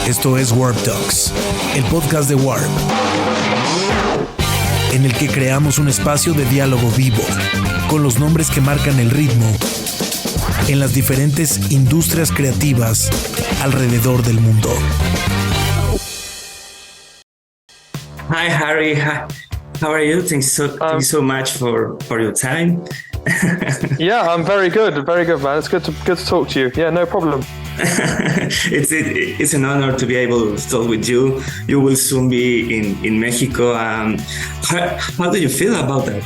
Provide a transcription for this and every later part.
Esto es Warp Talks, el podcast de Warp, en el que creamos un espacio de diálogo vivo con los nombres que marcan el ritmo en las diferentes industrias creativas alrededor del mundo. Hi, Harry. Hi. How are you? Thank you so much for your time. Yeah, I'm very good, man. It's good to talk to you. Yeah, no problem. It's an honor to be able to talk with you. You will soon be in Mexico. How do you feel about that?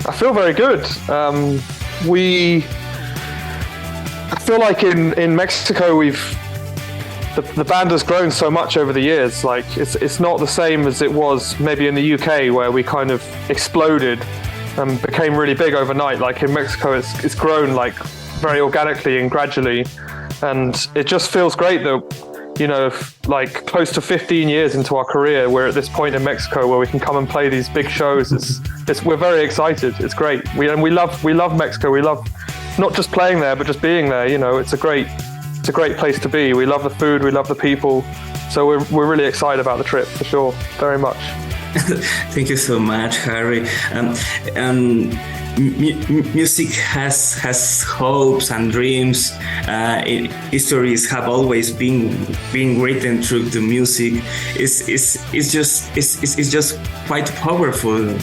I feel very good. I feel like in Mexico the band has grown so much over the years. Like it's not the same as it was maybe in the UK, where we kind of exploded and became really big overnight. Like in Mexico, it's grown like very organically and gradually, and it just feels great that, you know, like close to 15 years into our career, we're at this point in Mexico where we can come and play these big shows. We're very excited. It's great. We love Mexico. We love not just playing there, but just being there. You know, it's a great place to be. We love the food. We love the people. So we're really excited about the trip for sure. Very much. Thank you so much, Harry. Music has hopes and dreams. Histories have always been written through the music. It's just quite powerful.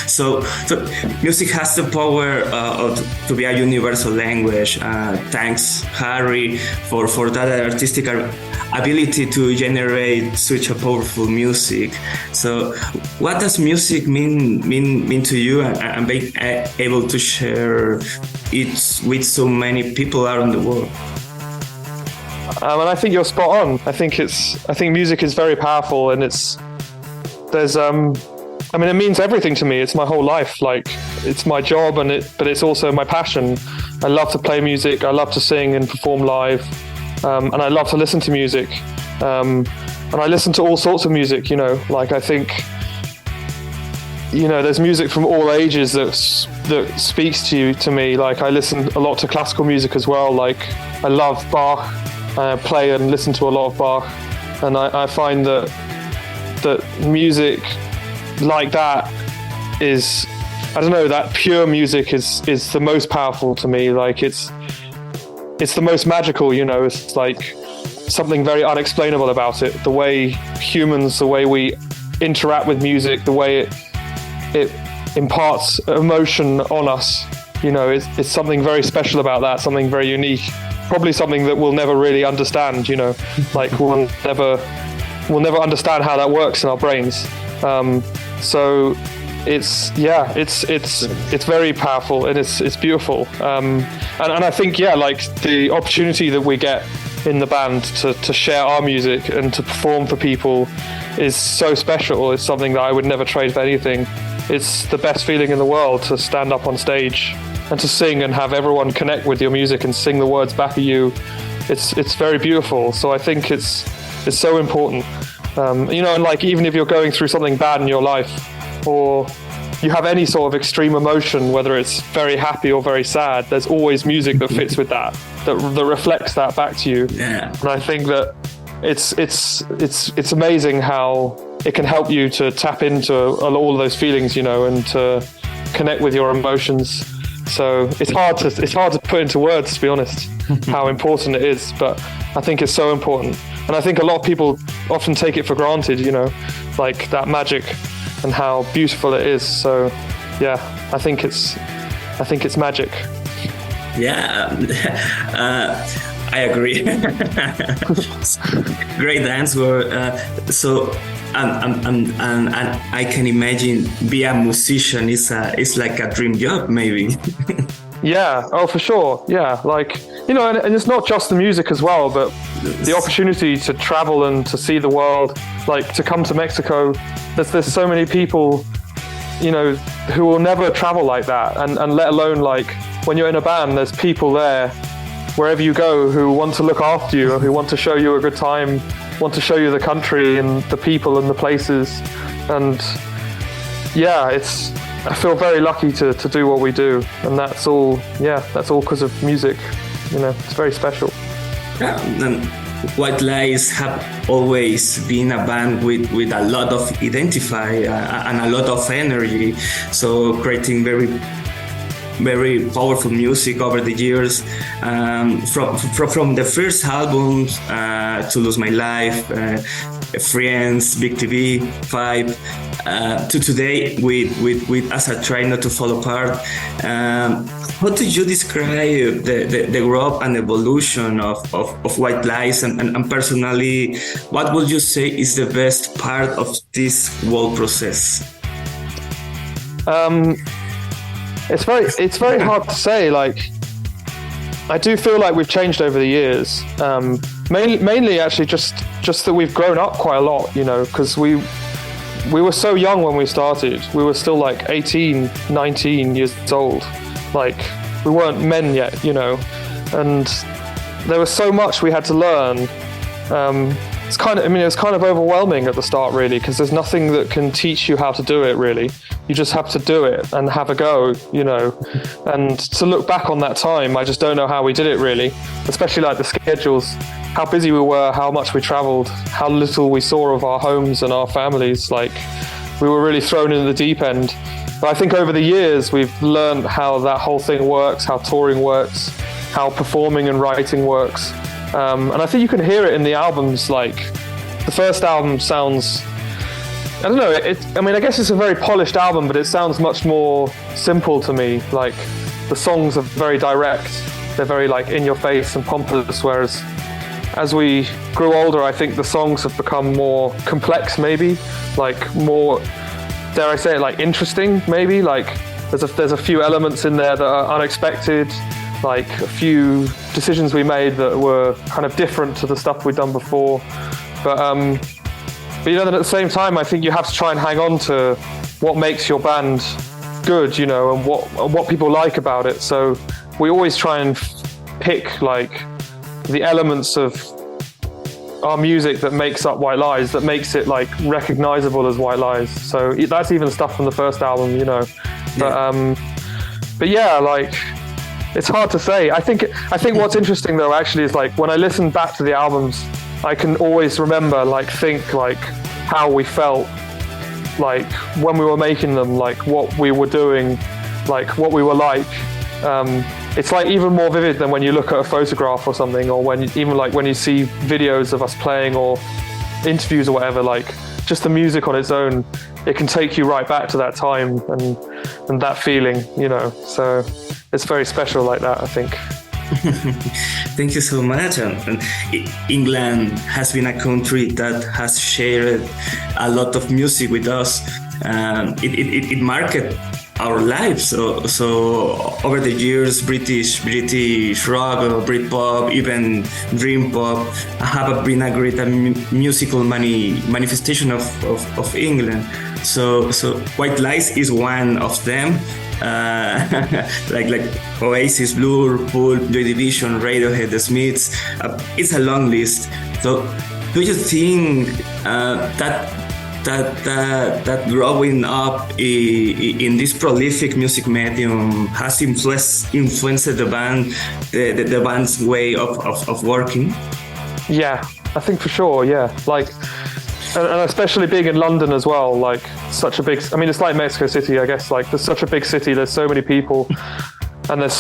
So music has the power to be a universal language. Thanks, Harry, for that artistic ability to generate such a powerful music. So what does music mean to you, and being able to share it with so many people around the world? And I think you're spot on. I think music is very powerful, and it means everything to me. It's my whole life. Like, it's my job, but it's also my passion. I love to play music. I love to sing and perform live. And I love to listen to music. And I listen to all sorts of music, you know, like I think, you know, there's music from all ages that speaks to me. Like I listen a lot to classical music as well. Like I love Bach. I play and listen to a lot of Bach. And I find that music like that is, I don't know, that pure music is the most powerful to me. Like it's the most magical, you know. It's like something very unexplainable about it. The way humans, the way we interact with music, the way it imparts emotion on us, you know, it's something very special about that, something very unique, probably something that we'll never really understand, you know, like we'll never understand how that works in our brains. So it's very powerful, and it's beautiful. And I think, yeah, like the opportunity that we get in the band to share our music and to perform for people is so special. It's something that I would never trade for anything. It's the best feeling in the world to stand up on stage and to sing and have everyone connect with your music and sing the words back at you. It's very beautiful. So I think it's so important. You know, and like even if you're going through something bad in your life, or you have any sort of extreme emotion, whether it's very happy or very sad, there's always music that fits with that reflects that back to you. Yeah. And I think that it's amazing how it can help you to tap into all of those feelings, you know, and to connect with your emotions. So it's hard to put into words, to be honest, how important it is, but I think it's so important. And I think a lot of people often take it for granted, you know, like that magic and how beautiful it is. So yeah, I think it's magic. Yeah, I agree. Great answer. So and I can imagine be a musician is like a dream job, maybe. Yeah, oh for sure. Yeah, like, you know, and it's not just the music as well, but the opportunity to travel and to see the world, like to come to Mexico. There's so many people, you know, who will never travel like that, and let alone like when you're in a band, there's people there wherever you go who want to look after you, who want to show you a good time, want to show you the country and the people and the places. And yeah, I feel very lucky to do what we do, and that's all because of music. You know, it's very special. Yeah, and White Lies have always been a band with a lot of identify and a lot of energy, so creating very powerful music over the years, from the first album, To Lose My Life, Friends, Big TV, Five, to today with As I Try Not to Fall Apart. How do you describe the growth and evolution of White Lies, and personally, what would you say is the best part of this whole process? It's very hard to say. Like, I do feel like we've changed over the years. Mainly actually just that we've grown up quite a lot, you know, because we were so young when we started. We were still like 18, 19 years old. Like, we weren't men yet, you know, and there was so much we had to learn. It's kind of overwhelming at the start, really, because there's nothing that can teach you how to do it, really. You just have to do it and have a go, you know. And to look back on that time, I just don't know how we did it, really. Especially like the schedules, how busy we were, how much we traveled, how little we saw of our homes and our families. Like, we were really thrown in the deep end. But I think over the years, we've learned how that whole thing works, how touring works, how performing and writing works. And I think you can hear it in the albums. Like, the first album sounds, I don't know, I guess it's a very polished album, but it sounds much more simple to me. Like, the songs are very direct. They're very, like, in your face and pompous, whereas as we grew older, I think the songs have become more complex, maybe, like more, dare I say it, like interesting, maybe. Like, there's a few elements in there that are unexpected, like a few decisions we made that were kind of different to the stuff we'd done before. But you know, that at the same time, I think you have to try and hang on to what makes your band good, you know, and what people like about it. So we always try and pick like the elements of our music that makes up White Lies, that makes it like recognizable as White Lies. So that's even stuff from the first album, you know. Yeah. But yeah, like, it's hard to say. I think what's interesting though actually is, like, when I listen back to the albums, I can always remember, like, think like how we felt, like when we were making them, like what we were doing, like what we were like. It's like even more vivid than when you look at a photograph or something, or when you see videos of us playing or interviews or whatever. Like, just the music on its own, it can take you right back to that time and that feeling, you know. So it's very special like that, I think. Thank you so much. And England has been a country that has shared a lot of music with us. It marked our lives. So over the years, British rock, Britpop, even dream pop have been a great musical manifestation of England. So White Lies is one of them. like Oasis, Blur, Pulp, Joy Division, Radiohead, The Smiths. It's a long list. So do you think that growing up in this prolific music medium has influenced the band, the band's way of working? Yeah, I think for sure. Yeah, like, and especially being in London as well. Like, such a big. I mean, it's like Mexico City, I guess. Like, there's such a big city. There's so many people, and there's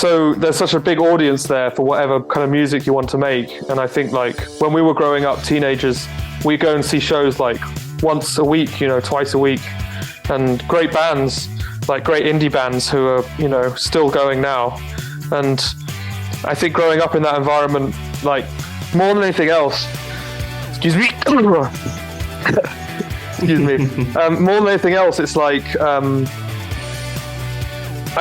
such a big audience there for whatever kind of music you want to make. And I think, like, when we were growing up, teenagers, we go and see shows like once a week, you know, twice a week, and great bands, like great indie bands who are, you know, still going now. And I think growing up in that environment, like, more than anything else, excuse me, more than anything else, it's like, I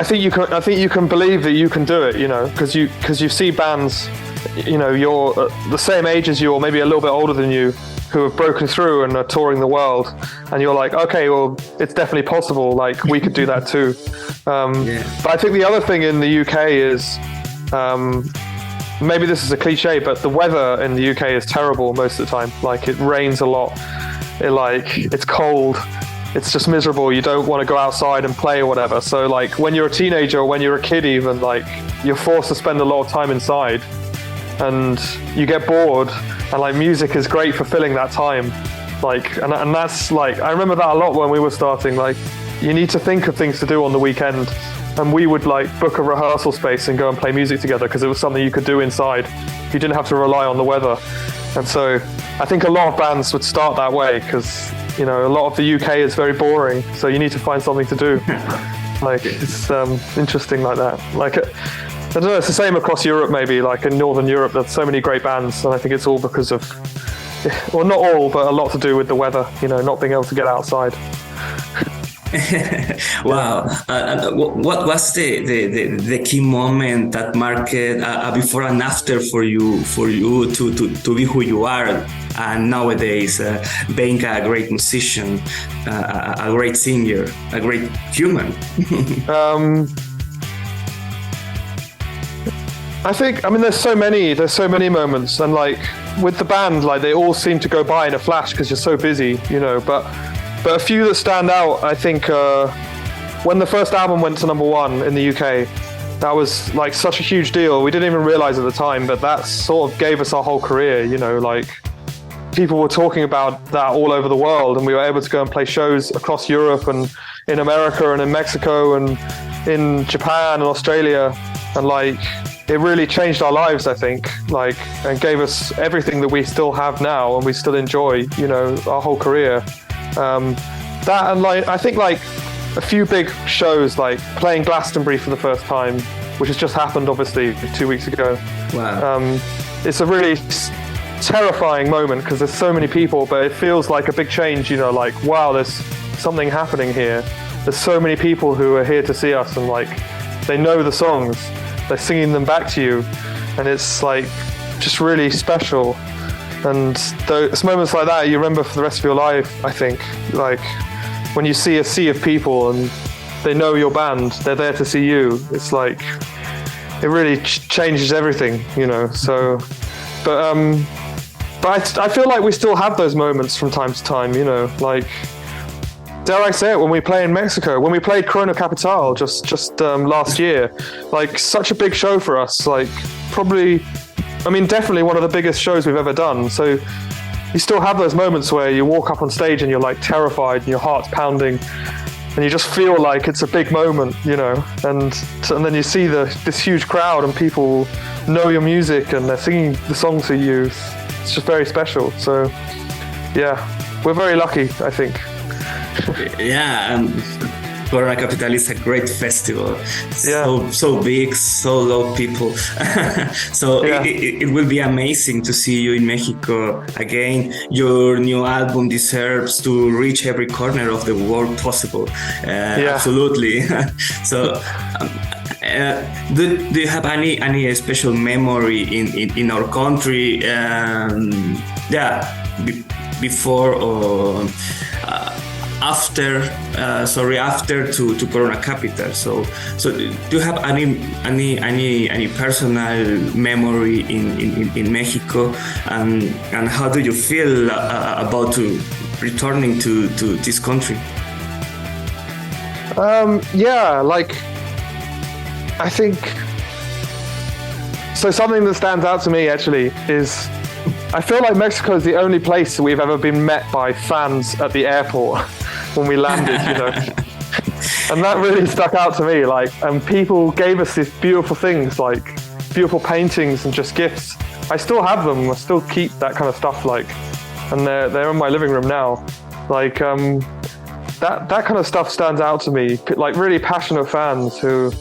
think you can believe that you can do it, you know, because you see bands, you know, you're the same age as you, or maybe a little bit older than you, who have broken through and are touring the world, and you're like, okay, well, it's definitely possible. Like, we could do that too. But I think the other thing in the UK is, maybe this is a cliche, but the weather in the UK is terrible most of the time. Like, it rains a lot. It's cold. It's just miserable. You don't want to go outside and play or whatever. So, like, when you're a teenager or when you're a kid even, like, you're forced to spend a lot of time inside. and you get bored, and like music is great for filling that time. Like, and that's like, I remember that a lot when we were starting. Like, you need to think of things to do on the weekend, and we would like book a rehearsal space and go and play music together because it was something you could do inside. You didn't have to rely on the weather. And so I think a lot of bands would start that way because, you know, a lot of the UK is very boring, so you need to find something to do. Like, it's interesting like that. Like, I don't know, it's the same across Europe maybe. Like in Northern Europe, there's so many great bands, and I think it's all because of, well, not all, but a lot to do with the weather, you know, not being able to get outside. Wow. What was the key moment that marked before and after for you to be who you are nowadays, being a great musician, a great singer, a great human? I think, I mean, there's so many moments, and like with the band, like they all seem to go by in a flash because you're so busy, you know, but a few that stand out, I think, when the first album went to #1 in the UK, that was like such a huge deal. We didn't even realize at the time, but that sort of gave us our whole career, you know, like people were talking about that all over the world, and we were able to go and play shows across Europe and in America and in Mexico and in Japan and Australia. And like, it really changed our lives, I think, like, and gave us everything that we still have now and we still enjoy, you know, our whole career. That, and like, I think like a few big shows, like playing Glastonbury for the first time, which has just happened obviously 2 weeks ago. Wow. It's a really terrifying moment because there's so many people, but it feels like a big change, you know, like, wow, there's something happening here. There's so many people who are here to see us, and like, they know the songs, they're singing them back to you, and it's like just really special. And it's moments like that you remember for the rest of your life, I think. Like when you see a sea of people and they know your band, they're there to see you. It's like, it really changes everything, you know. So, but I feel like we still have those moments from time to time, you know. Like, dare I say it, when we play in Mexico, when we played Corona Capital just last year, like such a big show for us, like probably, I mean, definitely one of the biggest shows we've ever done. So you still have those moments where you walk up on stage and you're like terrified and your heart's pounding and you just feel like it's a big moment, you know, and then you see this huge crowd and people know your music and they're singing the song to you. It's just very special. So yeah, we're very lucky, I think. Yeah, Corona Capital is a great festival. So big, so low people. So yeah. It will be amazing to see you in Mexico again. Your new album deserves to reach every corner of the world possible. Absolutely. So do you have any special memory in our country? Before or after to Corona Capital. So do you have any personal memory in Mexico, and how do you feel about returning to this country? Like, I think so. Something that stands out to me actually is, I feel like Mexico is the only place we've ever been met by fans at the airport when we landed, you know. And that really stuck out to me, like, and people gave us these beautiful things, like beautiful paintings and just gifts. I still have them, I still keep that kind of stuff, like, and they're in my living room now. Like, that kind of stuff stands out to me, like really passionate fans who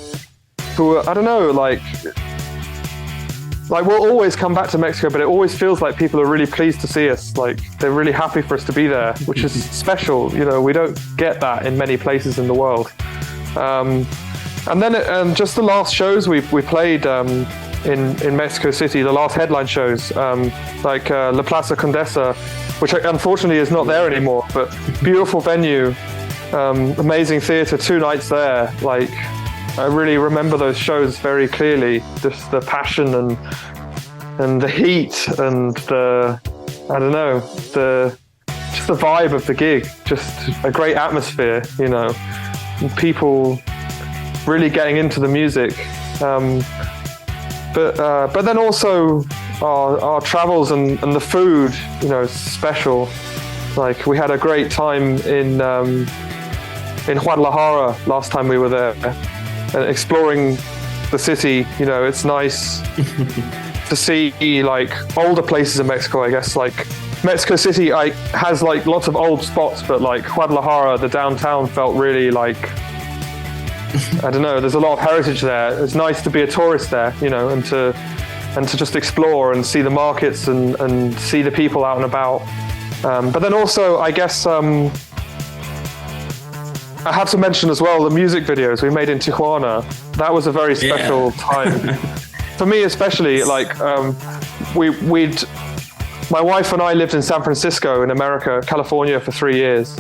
I don't know, like we'll always come back to Mexico, but it always feels like people are really pleased to see us. Like, they're really happy for us to be there, which is special. You know, we don't get that in many places in the world. And then just the last shows we played in Mexico City, the last headline shows, like La Plaza Condesa, which unfortunately is not there anymore, but beautiful venue, amazing theatre, 2 nights there. Like, I really remember those shows very clearly, just the passion and the heat and just the vibe of the gig, just a great atmosphere, you know, and people really getting into the music. but then also our travels and the food, you know, is special. Like we had a great time in Guadalajara last time we were there, exploring the city. You know, it's nice to see like older places in Mexico, I guess. Like Mexico City has like lots of old spots, but like Guadalajara, the downtown felt really like, I don't know, there's a lot of heritage there. It's nice to be a tourist there, you know, and to just explore and see the markets and see the people out and about. But then also, I guess, I have to mention as well the music videos we made in Tijuana. That was a very special time. For me especially, like, my wife and I lived in San Francisco in America, California for 3 years.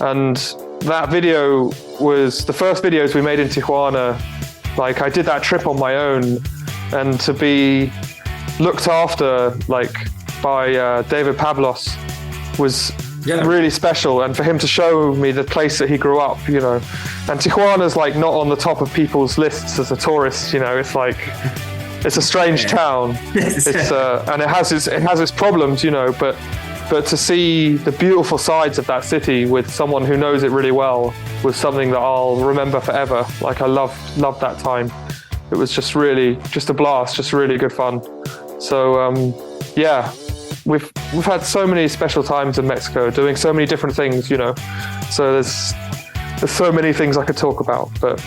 And that video was the first videos we made in Tijuana. Like I did that trip on my own, and to be looked after like by David Pablos was really special, and for him to show me the place that he grew up, you know. And Tijuana's like not on the top of people's lists as a tourist, you know. It's like it's a strange town. It's and it has its problems, you know, but to see the beautiful sides of that city with someone who knows it really well was something that I'll remember forever. Like I loved that time. It was just a blast, just really good fun. So we've had so many special times in Mexico, doing so many different things, you know. So there's so many things I could talk about, but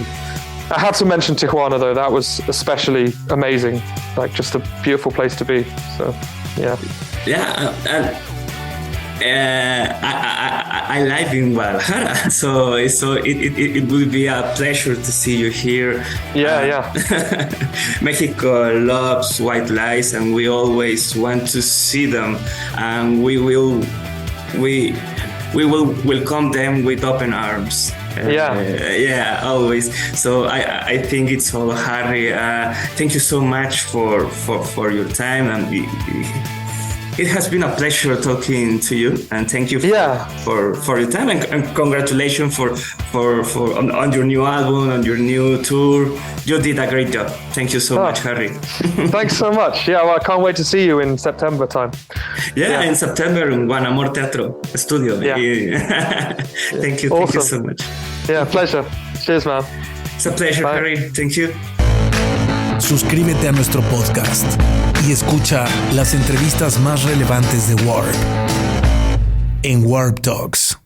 I have to mention Tijuana though. That was especially amazing, like just a beautiful place to be. So I live in Guadalajara, so it will be a pleasure to see you here. Mexico loves white lies, and we always want to see them, and we will welcome them with open arms. Always. So I think it's all, Harry. Thank you so much for your time, and it has been a pleasure talking to you, and thank you for your time, and congratulations on your new album, on your new tour. You did a great job. Thank you so much, Harry. Thanks so much. Yeah, well, I can't wait to see you in September time. In September in Juan Amor Teatro Studio. Thank you. Awesome. Thank you so much. Yeah, pleasure. Cheers, man. It's a pleasure, Bye. Harry. Thank you. Suscríbete a nuestro podcast y escucha las entrevistas más relevantes de WARP en WARP Talks.